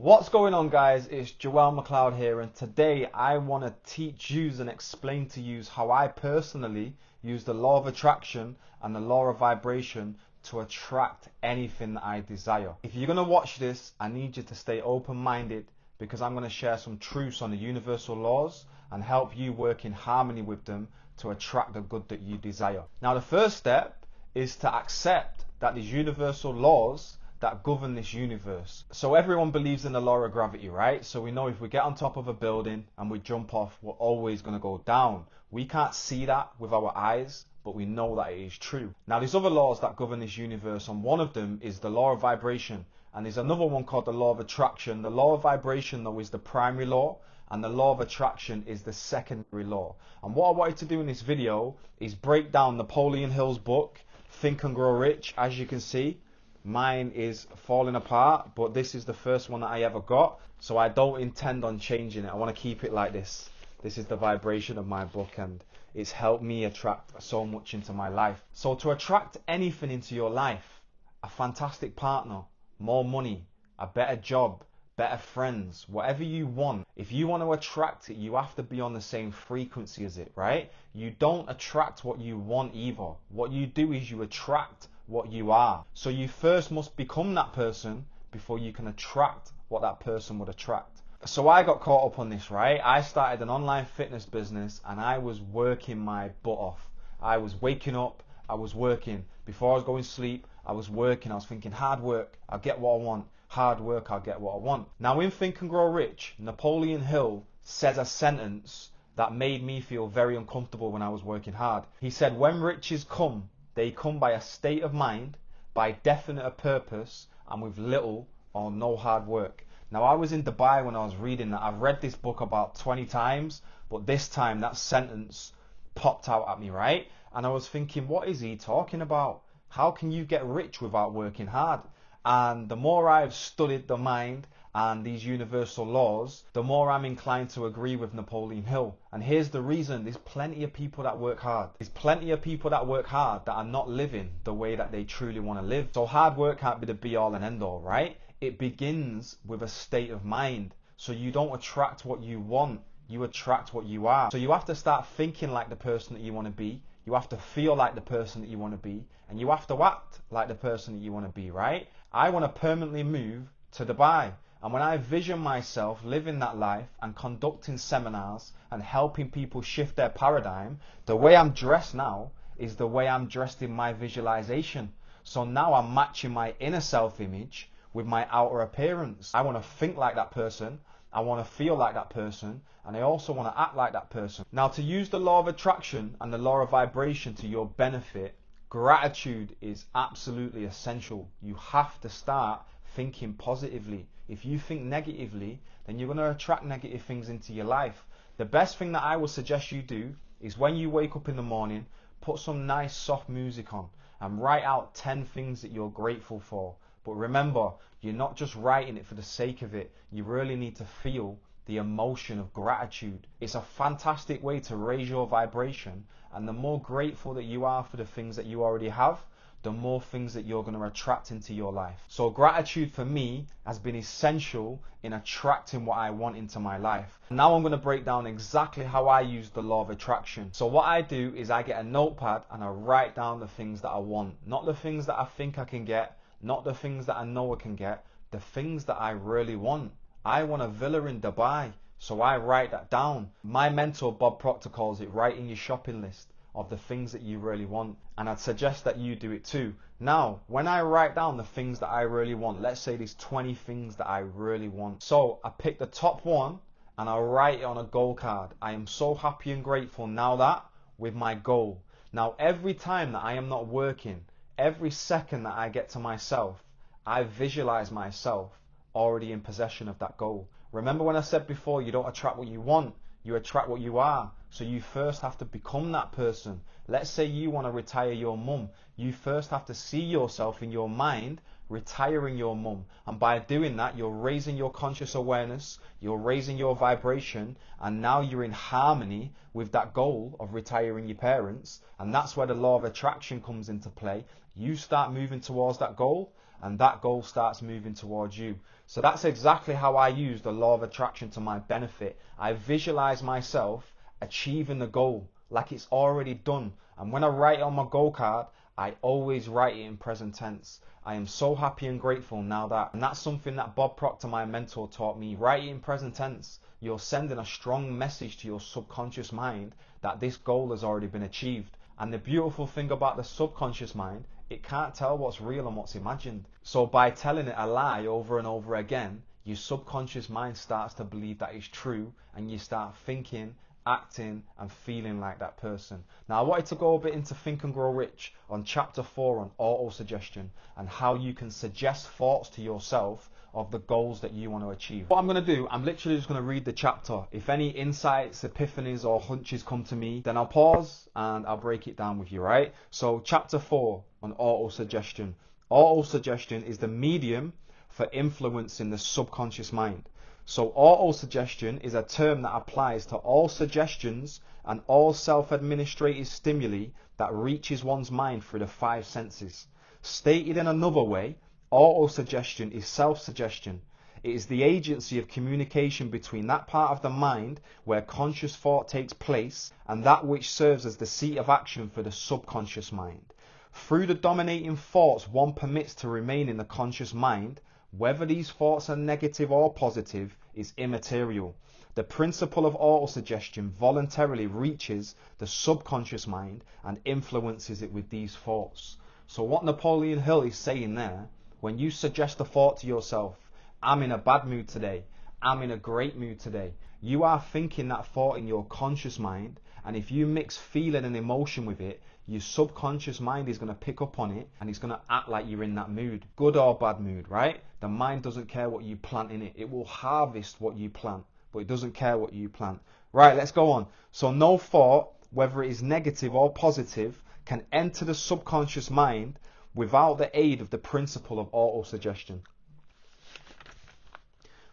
What's going on, guys? It's Joel McLeod here, and today I want to teach you and explain to you how I personally use the law of attraction and the law of vibration to attract anything that I desire. If you're going to watch this, I need you to stay open-minded because I'm going to share some truths on the universal laws and help you work in harmony with them to attract the good that you desire. Now, the first step is to accept that these universal laws that govern this universe. So everyone believes in the law of gravity, right? So we know if we get on top of a building and we jump off, we're always going to go down. We can't see that with our eyes, but we know that it is true. Now, there's other laws that govern this universe, and one of them is the law of vibration. And there's another one called the law of attraction. The law of vibration, though, is the primary law, and the law of attraction is the secondary law. And what I wanted to do in this video is break down Napoleon Hill's book, Think and Grow Rich. As you can see, mine is falling apart, but this is the first one that I ever got, so I don't intend on changing it. I want to keep it like this. This is the vibration of my book, and it's helped me attract so much into my life. So to attract anything into your life, a fantastic partner, more money, a better job, better friends, whatever you want, if you want to attract it, you have to be on the same frequency as it, right? You don't attract what you want either. What you do is you attract what you are. So you first must become that person before you can attract what that person would attract. So I got caught up on this, right? I started an online fitness business and I was working my butt off. I was waking up, I was working. Before I was going to sleep, I was working. I was thinking, hard work, I'll get what I want. Hard work, I'll get what I want. Now in Think and Grow Rich, Napoleon Hill says a sentence that made me feel very uncomfortable when I was working hard. He said, when riches come, they come by a state of mind, by definite purpose, and with little or no hard work. Now, I was in Dubai when I was reading that. I've read this book about 20 times, but this time that sentence popped out at me, right? And I was thinking, what is he talking about? How can you get rich without working hard? And the more I've studied the mind and these universal laws, the more I'm inclined to agree with Napoleon Hill. And here's the reason: there's plenty of people that work hard. There's plenty of people that work hard that are not living the way that they truly want to live. So hard work can't be the be all and end all, right? It begins with a state of mind. So you don't attract what you want, you attract what you are. So you have to start thinking like the person that you want to be. You have to feel like the person that you want to be, and you have to act like the person that you want to be, right? I want to permanently move to Dubai. And when I vision myself living that life and conducting seminars and helping people shift their paradigm, the way I'm dressed now is the way I'm dressed in my visualization. So now I'm matching my inner self-image with my outer appearance. I want to think like that person, I want to feel like that person, and I also want to act like that person. Now, to use the law of attraction and the law of vibration to your benefit, gratitude is absolutely essential. You have to start thinking positively. If you think negatively, then you're going to attract negative things into your life. The best thing that I would suggest you do is when you wake up in the morning, put some nice soft music on and write out 10 things that you're grateful for. But remember, you're not just writing it for the sake of it. You really need to feel the emotion of gratitude. It's a fantastic way to raise your vibration, and the more grateful that you are for the things that you already have, the more things that you're going to attract into your life. So gratitude for me has been essential in attracting what I want into my life. Now I'm going to break down exactly how I use the law of attraction. So what I do is I get a notepad and I write down the things that I want. Not the things that I think I can get, not the things that I know I can get, the things that I really want. I want a villa in Dubai, so I write that down. My mentor Bob Proctor calls it writing your shopping list of the things that you really want, and I'd suggest that you do it too. Now, when I write down the things that I really want, let's say there's 20 things that I really want. So I pick the top one and I write it on a goal card. I am so happy and grateful now that with my goal. Now, every time that I am not working, every second that I get to myself, I visualize myself already in possession of that goal. Remember when I said before, you don't attract what you want, you attract what you are. So you first have to become that person. Let's say you want to retire your mum. You first have to see yourself in your mind retiring your mum. And by doing that, you're raising your conscious awareness, you're raising your vibration, and now you're in harmony with that goal of retiring your parents. And that's where the law of attraction comes into play. You start moving towards that goal, and that goal starts moving towards you. So that's exactly how I use the law of attraction to my benefit. I visualize myself achieving the goal like it's already done. And when I write it on my goal card, I always write it in present tense. I am so happy and grateful now that, and that's something that Bob Proctor, my mentor, taught me. Write it in present tense. You're sending a strong message to your subconscious mind that this goal has already been achieved. And the beautiful thing about the subconscious mind, it can't tell what's real and what's imagined. So by telling it a lie over and over again, your subconscious mind starts to believe that it's true, and you start thinking, acting and feeling like that person. Now I wanted to go a bit into Think and Grow Rich on chapter 4 on auto-suggestion and how you can suggest thoughts to yourself of the goals that you want to achieve. What I'm going to do, I'm literally just going to read the chapter. If any insights, epiphanies or hunches come to me, then I'll pause and I'll break it down with you, right? So chapter 4 on auto-suggestion. Auto-suggestion is the medium for influencing the subconscious mind. So auto-suggestion is a term that applies to all suggestions and all self-administrated stimuli that reaches one's mind through the 5 senses. Stated in another way, auto-suggestion is self-suggestion. It is the agency of communication between that part of the mind where conscious thought takes place and that which serves as the seat of action for the subconscious mind. Through the dominating thoughts one permits to remain in the conscious mind, whether these thoughts are negative or positive is immaterial. The principle of autosuggestion voluntarily reaches the subconscious mind and influences it with these thoughts. So what Napoleon Hill is saying there, when you suggest a thought to yourself, I'm in a bad mood today, I'm in a great mood today, you are thinking that thought in your conscious mind, and if you mix feeling and emotion with it, your subconscious mind is going to pick up on it and it's going to act like you're in that mood, good or bad mood, right? The mind doesn't care what you plant in it. It will harvest what you plant, but it doesn't care what you plant. Right, let's go on. So no thought, whether it is negative or positive, can enter the subconscious mind without the aid of the principle of autosuggestion.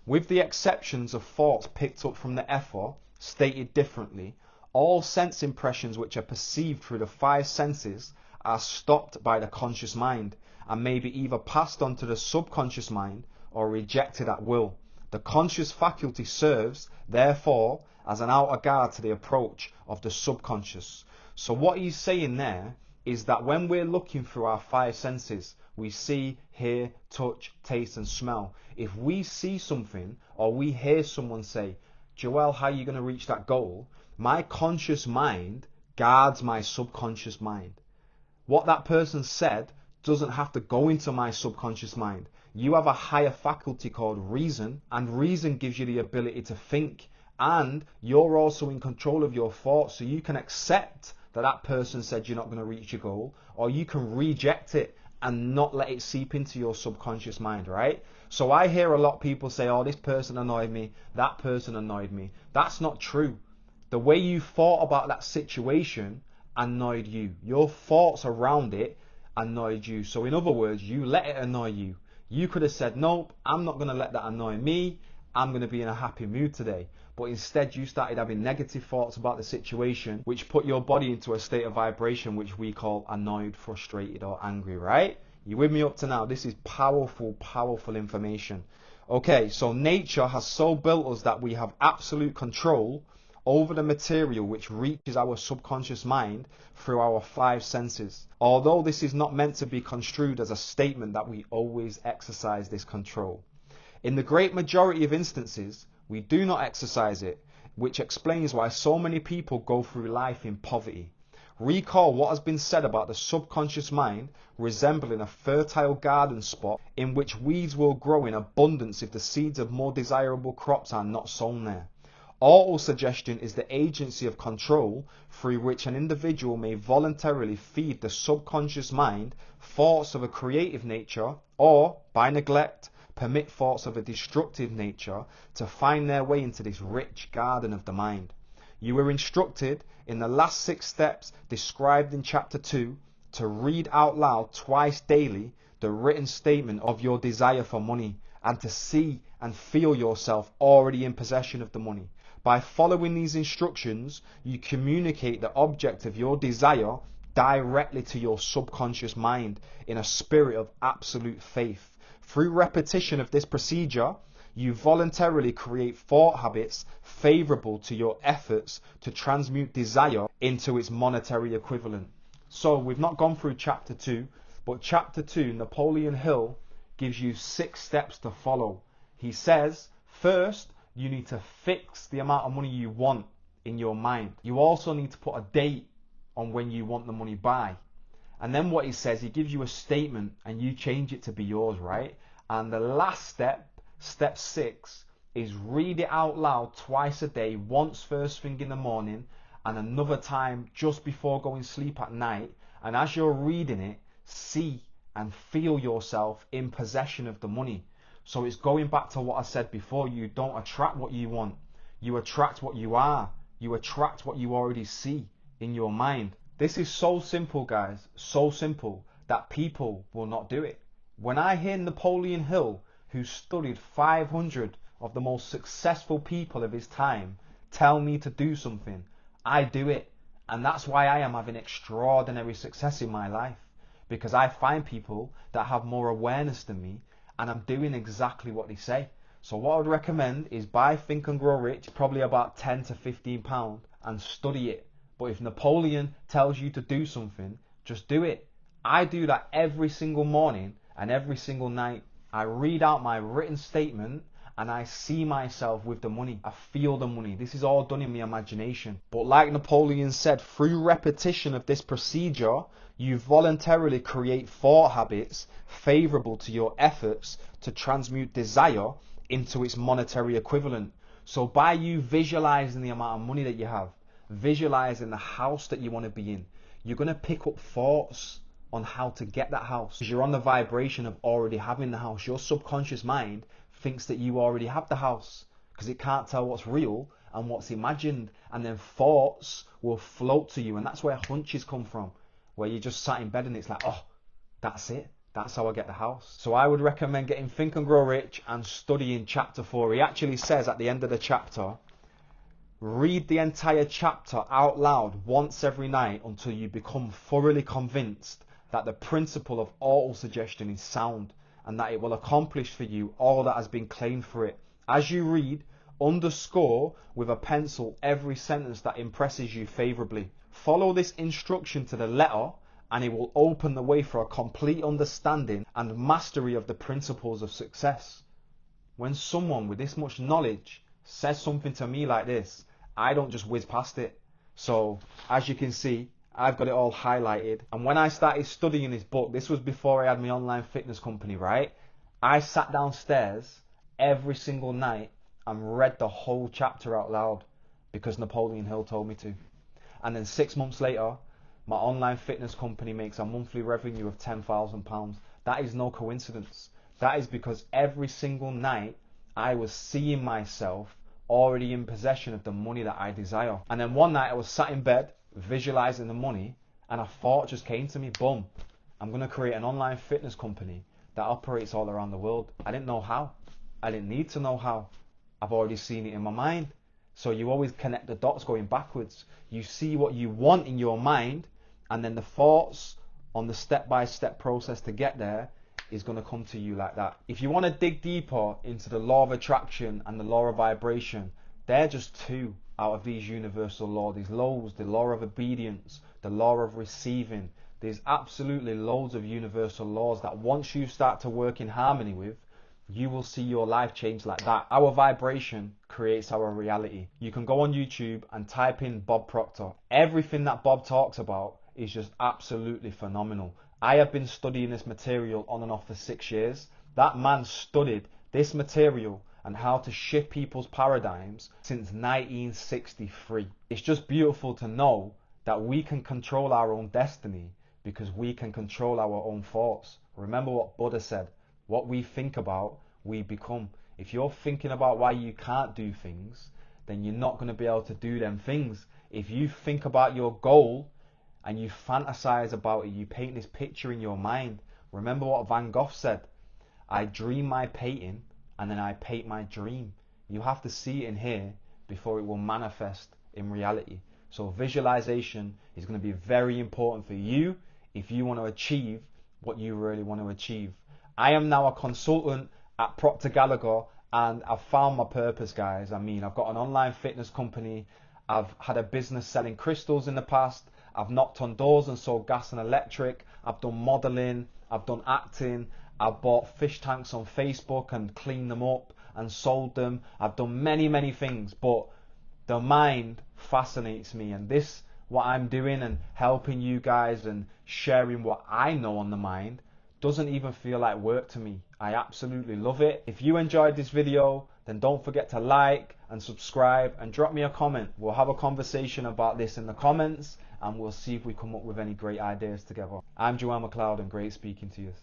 With the exceptions of thoughts picked up from the ether, stated differently, all sense impressions which are perceived through the 5 senses are stopped by the conscious mind and may be either passed on to the subconscious mind or rejected at will. The conscious faculty serves, therefore, as an outer guard to the approach of the subconscious. So what he's saying there is that when we're looking through our 5 senses, we see, hear, touch, taste and smell. If we see something or we hear someone say, Joel, how are you going to reach that goal? My conscious mind guards my subconscious mind. What that person said doesn't have to go into my subconscious mind. You have a higher faculty called reason, and reason gives you the ability to think, and you're also in control of your thoughts, so you can accept that that person said you're not going to reach your goal, or you can reject it and not let it seep into your subconscious mind, right? So I hear a lot of people say, oh, this person annoyed me, that person annoyed me. That's not true. The way you thought about that situation annoyed you. Your thoughts around it annoyed you. So in other words, you let it annoy you. You could have said, nope, I'm not going to let that annoy me. I'm going to be in a happy mood today. But instead you started having negative thoughts about the situation, which put your body into a state of vibration, which we call annoyed, frustrated or angry, right? You with me up to now? This is powerful, powerful information. Okay, so nature has so built us that we have absolute control over the material which reaches our subconscious mind through our 5 senses. Although this is not meant to be construed as a statement that we always exercise this control. In the great majority of instances, we do not exercise it, which explains why so many people go through life in poverty. Recall what has been said about the subconscious mind resembling a fertile garden spot in which weeds will grow in abundance if the seeds of more desirable crops are not sown there. Autosuggestion is the agency of control through which an individual may voluntarily feed the subconscious mind thoughts of a creative nature or, by neglect, permit thoughts of a destructive nature to find their way into this rich garden of the mind. You were instructed in the last 6 steps described in chapter 2 to read out loud twice daily the written statement of your desire for money and to see and feel yourself already in possession of the money. By following these instructions, you communicate the object of your desire directly to your subconscious mind in a spirit of absolute faith. Through repetition of this procedure, you voluntarily create thought habits favorable to your efforts to transmute desire into its monetary equivalent. So we've not gone through chapter 2, but chapter 2, Napoleon Hill gives you 6 steps to follow. He says, first, you need to fix the amount of money you want in your mind. You also need to put a date on when you want the money by. And then what he says, he gives you a statement and you change it to be yours, right? And the last step, step 6, is read it out loud twice a day, once first thing in the morning and another time just before going to sleep at night. And as you're reading it, see and feel yourself in possession of the money. So it's going back to what I said before, you don't attract what you want, you attract what you are, you attract what you already see in your mind. This is so simple, guys, so simple that people will not do it. When I hear Napoleon Hill, who studied 500 of the most successful people of his time, tell me to do something, I do it. And that's why I am having extraordinary success in my life, because I find people that have more awareness than me and I'm doing exactly what they say. So what I would recommend is buy Think and Grow Rich, probably about 10 to 15 pounds, and study it. But if Napoleon tells you to do something, just do it. I do that every single morning and every single night. I read out my written statement and I see myself with the money. I feel the money. This is all done in my imagination. But like Napoleon said, through repetition of this procedure, you voluntarily create thought habits favorable to your efforts to transmute desire into its monetary equivalent. So by you visualizing the amount of money that you have, visualizing the house that you want to be in, you're going to pick up thoughts on how to get that house. Because you're on the vibration of already having the house. Your subconscious mind thinks that you already have the house because it can't tell what's real and what's imagined. And then thoughts will float to you. And that's where hunches come from, where you just sat in bed and it's like, oh, that's it. That's how I get the house. So I would recommend getting Think and Grow Rich and studying chapter 4. He actually says at the end of the chapter, read the entire chapter out loud once every night until you become thoroughly convinced that the principle of auto-suggestion is sound and that it will accomplish for you all that has been claimed for it. As you read, underscore with a pencil every sentence that impresses you favorably. Follow this instruction to the letter and it will open the way for a complete understanding and mastery of the principles of success. When someone with this much knowledge says something to me like this, I don't just whiz past it. So as you can see, I've got it all highlighted. And when I started studying this book, this was before I had my online fitness company, right? I sat downstairs every single night and read the whole chapter out loud because Napoleon Hill told me to. And then 6 months later, my online fitness company makes a monthly revenue of £10,000. That is no coincidence. That is because every single night I was seeing myself already in possession of the money that I desire. And then one night I was sat in bed visualizing the money and a thought just came to me, boom, I'm going to create an online fitness company that operates all around the world. I didn't know how. I didn't need to know how. I've already seen it in my mind. So you always connect the dots going backwards. You see what you want in your mind and then the thoughts on the step-by-step process to get there is going to come to you like that. If you want to dig deeper into the law of attraction and the law of vibration, they're just 2 out of these universal laws. These laws, the law of obedience, the law of receiving. There's absolutely loads of universal laws that once you start to work in harmony with, you will see your life change like that. Our vibration creates our reality. You can go on YouTube and type in Bob Proctor. Everything that Bob talks about is just absolutely phenomenal. I have been studying this material on and off for 6 years. That man studied this material and how to shift people's paradigms since 1963. It's just beautiful to know that we can control our own destiny because we can control our own thoughts. Remember what Buddha said, what we think about, we become. If you're thinking about why you can't do things, then you're not going to be able to do them things. If you think about your goal and you fantasize about it, you paint this picture in your mind. Remember what Van Gogh said, I dream my painting and then I paint my dream. You have to see it in here before it will manifest in reality. So visualization is going to be very important for you if you want to achieve what you really want to achieve. I am now a consultant at Procter Gallagher, and I've found my purpose, guys. I mean, I've got an online fitness company. I've had a business selling crystals in the past. I've knocked on doors and sold gas and electric. I've done modeling. I've done acting. I've bought fish tanks on Facebook and cleaned them up and sold them. I've done many, many things, but the mind fascinates me, and this, what I'm doing and helping you guys and sharing what I know on the mind, doesn't even feel like work to me. I absolutely love it. If you enjoyed this video, then don't forget to like and subscribe and drop me a comment. We'll have a conversation about this in the comments, and we'll see if we come up with any great ideas together. I'm Joel McLeod, and great speaking to you.